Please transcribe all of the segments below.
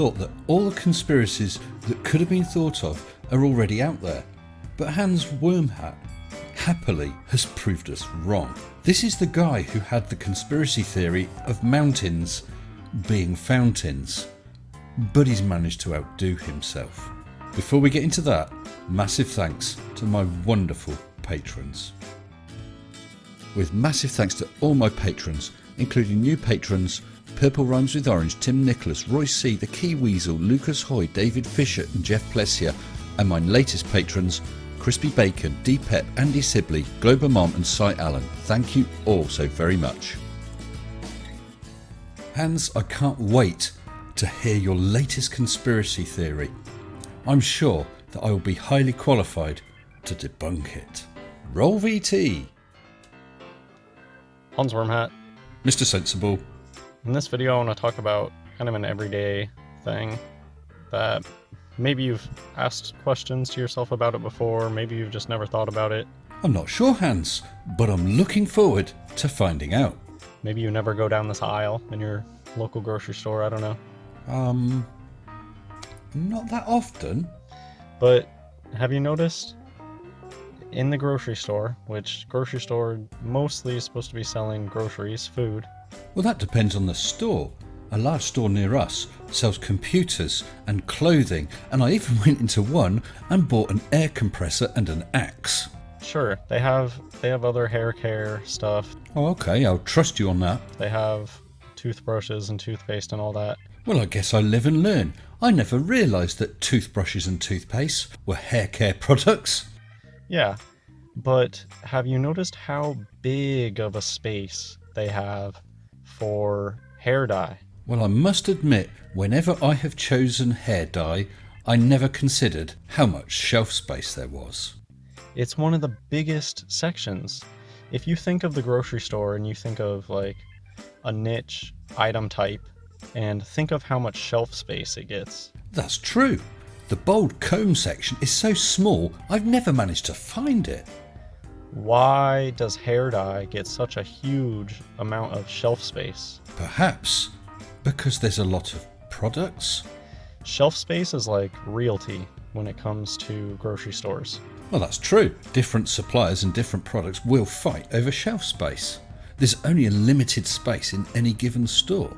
thought that all the conspiracies that could have been thought of are already out there. But Hans Wormhat happily has proved us wrong. This is the guy who had the conspiracy theory of mountains being fountains, but he's managed to outdo himself. Before we get into that, massive thanks to my wonderful patrons. With massive thanks to all my patrons, including new patrons Purple Rhymes with Orange, Tim Nicholas, Roy C, The Key Weasel, Lucas Hoy, David Fisher and Jeff Plessier, and my latest patrons Crispy Bacon, D Pep, Andy Sibley, Glober Mom and Cy Allen. Thank you all so very much. Hans, I can't wait to hear your latest conspiracy theory. I'm sure that I will be highly qualified to debunk it. Roll VT. Hans Wormhat. Mr. Sensible. In this video I want to talk about kind of an everyday thing that maybe you've asked questions to yourself about it before, maybe you've just never thought about it. I'm not sure, Hans, but I'm looking forward to finding out. Maybe you never go down this aisle in your local grocery store, I don't know. Not that often. But have you noticed in the grocery store, which grocery store mostly is supposed to be selling groceries, food. Well, that depends on the store. A large store near us sells computers and clothing, and I even went into one and bought an air compressor and an axe. Sure, they have other hair care stuff. Oh, okay, I'll trust you on that. They have toothbrushes and toothpaste and all that. Well, I guess I live and learn. I never realised that toothbrushes and toothpaste were hair care products. Yeah, but have you noticed how big of a space they have for hair dye? Well, I must admit, whenever I have chosen hair dye, I never considered how much shelf space there was. It's one of the biggest sections. If you think of the grocery store and you think of like a niche item type and think of how much shelf space it gets. That's true. The bold comb section is so small, I've never managed to find it. Why does hair dye get such a huge amount of shelf space? Perhaps because there's a lot of products. Shelf space is like realty when it comes to grocery stores. Well, that's true. Different suppliers and different products will fight over shelf space. There's only a limited space in any given store.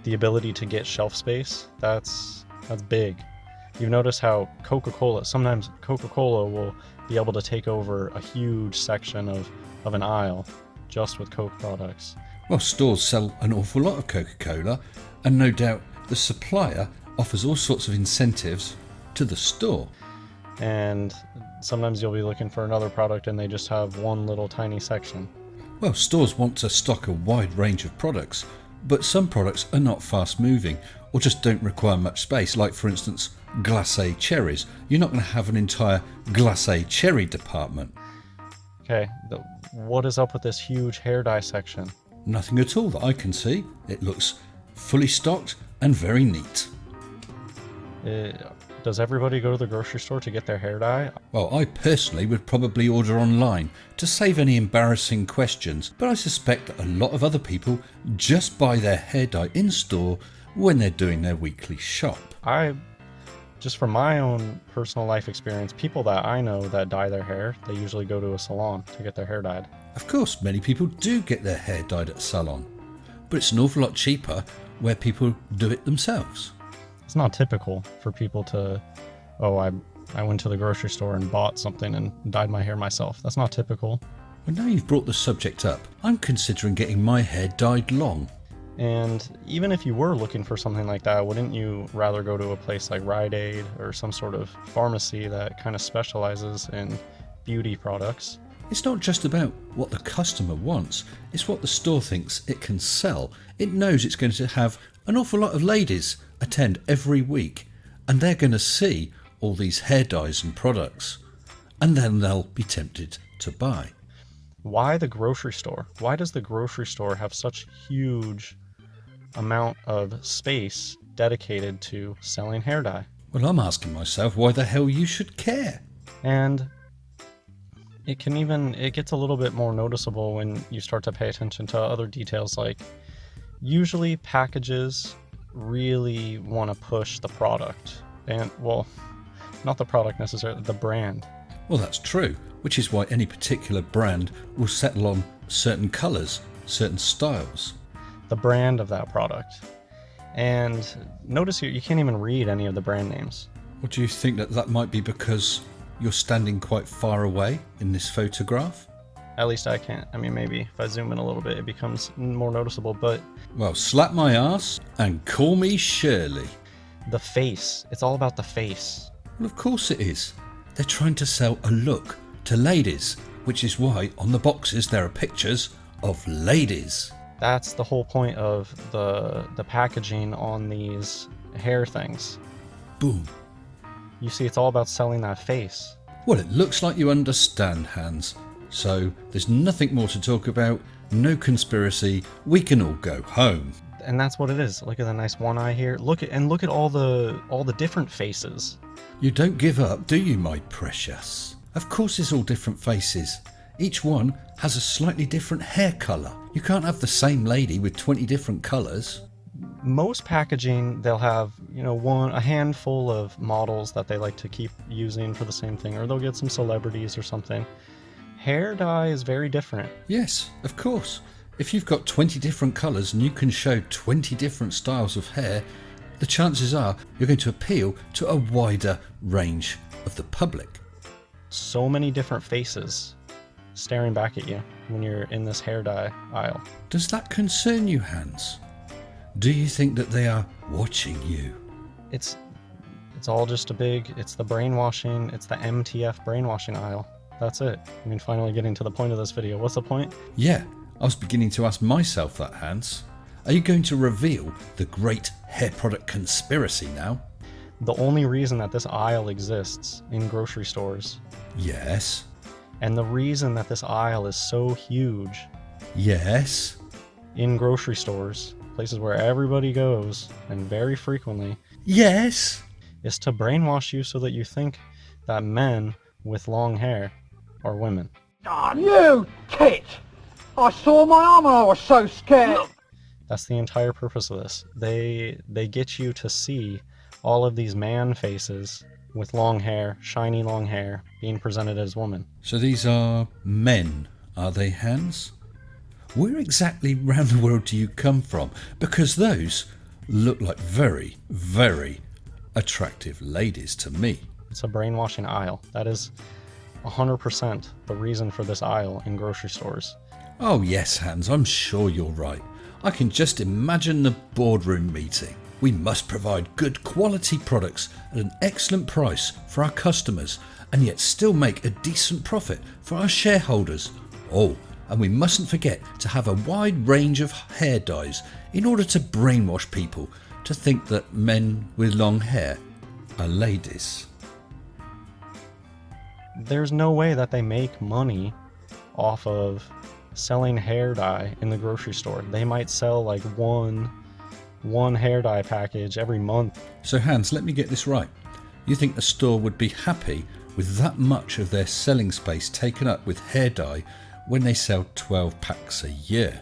The ability to get shelf space, that's big. You've noticed how sometimes Coca-Cola will be able to take over a huge section of an aisle just with Coke products. Well, stores sell an awful lot of Coca-Cola, and no doubt the supplier offers all sorts of incentives to the store. And sometimes you'll be looking for another product and they just have one little tiny section. Well, stores want to stock a wide range of products, but some products are not fast moving or just don't require much space, like for instance glacé cherries. You're not going to have an entire glacé cherry department. Okay, what is up with this huge hair dye section? Nothing at all that I can see. It looks fully stocked and very neat. Does everybody go to the grocery store to get their hair dye? Well, I personally would probably order online to save any embarrassing questions, but I suspect that a lot of other people just buy their hair dye in store when they're doing their weekly shop. Just from my own personal life experience, people that I know that dye their hair, they usually go to a salon to get their hair dyed. Of course, many people do get their hair dyed at a salon, but it's an awful lot cheaper where people do it themselves. It's not typical for people to, I went to the grocery store and bought something and dyed my hair myself. That's not typical. Well, now you've brought the subject up, I'm considering getting my hair dyed long. And even if you were looking for something like that, wouldn't you rather go to a place like Rite Aid or some sort of pharmacy that kind of specializes in beauty products? It's not just about what the customer wants, it's what the store thinks it can sell. It knows it's going to have an awful lot of ladies attend every week, and they're going to see all these hair dyes and products, and then they'll be tempted to buy. Why the grocery store? Why does the grocery store have such huge amount of space dedicated to selling hair dye? Well, I'm asking myself why the hell you should care. And it gets a little bit more noticeable when you start to pay attention to other details, like usually packages really want to push the product. And, well, not the product necessarily, the brand. Well, that's true, which is why any particular brand will settle on certain colours, certain styles. The brand of that product. And notice here, you can't even read any of the brand names. Well, do you think that might be because you're standing quite far away in this photograph? At least I can't. I mean, maybe if I zoom in a little bit, it becomes more noticeable, but... Well, slap my ass and call me Shirley. The face. It's all about the face. Well, of course it is. They're trying to sell a look to ladies, which is why on the boxes there are pictures of ladies. That's the whole point of the packaging on these hair things. Boom. You see, it's all about selling that face. Well, it looks like you understand, Hans. So there's nothing more to talk about, no conspiracy, we can all go home. And that's what it is. Look at the nice one eye here. Look at all the different faces. You don't give up, do you, my precious? Of course it's all different faces. Each one has a slightly different hair colour. You can't have the same lady with 20 different colours. Most packaging, they'll have, a handful of models that they like to keep using for the same thing, or they'll get some celebrities or something. Hair dye is very different. Yes, of course. If you've got 20 different colours and you can show 20 different styles of hair, the chances are you're going to appeal to a wider range of the public. So many different faces staring back at you when you're in this hair dye aisle. Does that concern you, Hans? Do you think that they are watching you? It's all just it's the brainwashing, it's the MTF brainwashing aisle. That's it. I mean, finally getting to the point of this video. What's the point? Yeah, I was beginning to ask myself that, Hans. Are you going to reveal the great hair product conspiracy now? The only reason that this aisle exists in grocery stores. Yes. And the reason that this aisle is so huge. Yes. In grocery stores, places where everybody goes, and very frequently. Yes. Is to brainwash you so that you think that men with long hair are women. Oh, you tit! I saw my arm and I was so scared. That's the entire purpose of this. They get you to see all of these man faces with long hair, shiny long hair, being presented as women. So these are men, are they, Hans? Where exactly round the world do you come from? Because those look like very, very attractive ladies to me. It's a brainwashing aisle. That is 100% the reason for this aisle in grocery stores. Oh yes, Hans, I'm sure you're right. I can just imagine the boardroom meeting. We must provide good quality products at an excellent price for our customers and yet still make a decent profit for our shareholders. Oh, and we mustn't forget to have a wide range of hair dyes in order to brainwash people to think that men with long hair are ladies. There's no way that they make money off of selling hair dye in the grocery store. They might sell like one hair dye package every month. So Hans, let me get this right. You think the store would be happy with that much of their selling space taken up with hair dye when they sell 12 packs a year?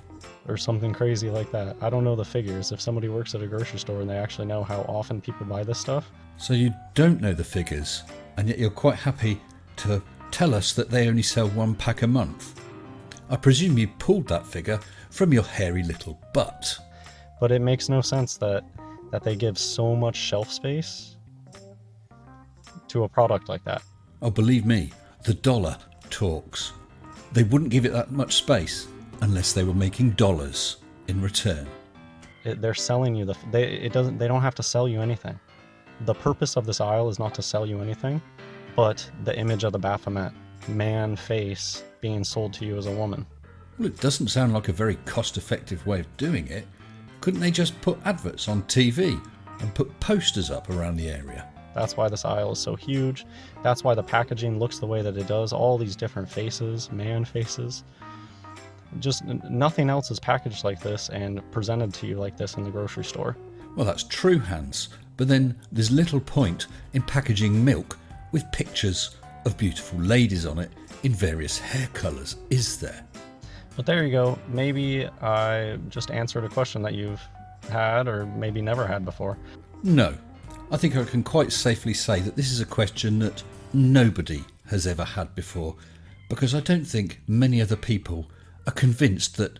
Or something crazy like that. I don't know the figures. If somebody works at a grocery store and they actually know how often people buy this stuff. So you don't know the figures, and yet you're quite happy to tell us that they only sell 1 pack a month. I presume you pulled that figure from your hairy little butt. But it makes no sense that they give so much shelf space to a product like that. Oh, believe me, the dollar talks. They wouldn't give it that much space unless they were making dollars in return. They're selling you they don't have to sell you anything. The purpose of this aisle is not to sell you anything, but the image of the Baphomet man face being sold to you as a woman. Well, it doesn't sound like a very cost-effective way of doing it. Couldn't they just put adverts on TV and put posters up around the area? That's why this aisle is so huge. That's why the packaging looks the way that it does. All these different faces, man faces. Just nothing else is packaged like this and presented to you like this in the grocery store. Well, that's true, Hans. But then there's little point in packaging milk with pictures of beautiful ladies on it in various hair colours, is there? But there you go. Maybe I just answered a question that you've had or maybe never had before. No, I think I can quite safely say that this is a question that nobody has ever had before, because I don't think many other people are convinced that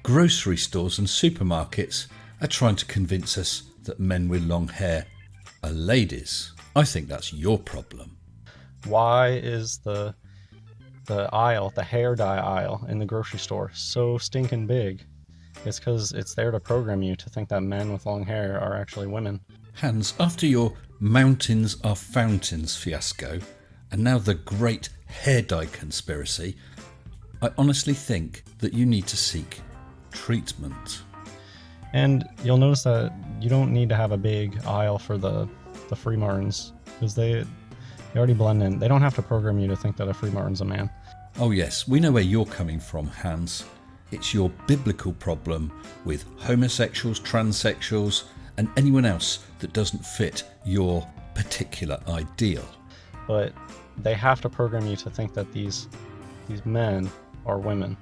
grocery stores and supermarkets are trying to convince us that men with long hair are ladies. I think that's your problem. Why is the aisle, the hair dye aisle in the grocery store, so stinking big? It's because it's there to program you to think that men with long hair are actually women. Hans, after your mountains are fountains fiasco, and now the great hair dye conspiracy, I honestly think that you need to seek treatment. And you'll notice that you don't need to have a big aisle for the Free Martins, because they already blend in. They don't have to program you to think that a Free Martin's a man. Oh yes, we know where you're coming from, Hans. It's your biblical problem with homosexuals, transsexuals, and anyone else that doesn't fit your particular ideal. But they have to program you to think that these men are women.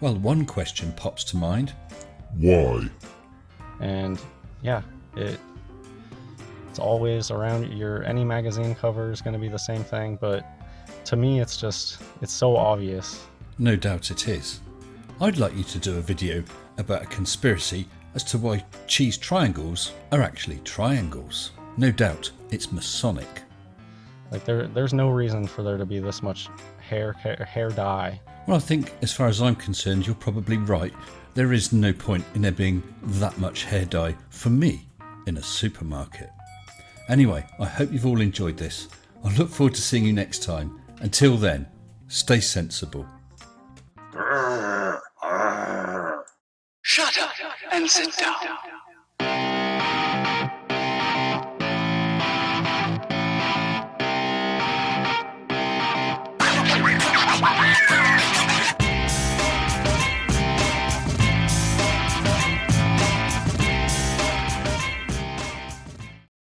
Well, one question pops to mind. Why? And yeah, it's always around any magazine cover is going to be the same thing, but to me it's so obvious. No doubt it is. I'd like you to do a video about a conspiracy as to why cheese triangles are actually triangles. No doubt it's Masonic. Like there's no reason for there to be this much hair dye. Well, I think as far as I'm concerned, you're probably right. There is no point in there being that much hair dye for me in a supermarket. Anyway, I hope you've all enjoyed this. I look forward to seeing you next time. Until then, stay sensible. Shut up and sit down.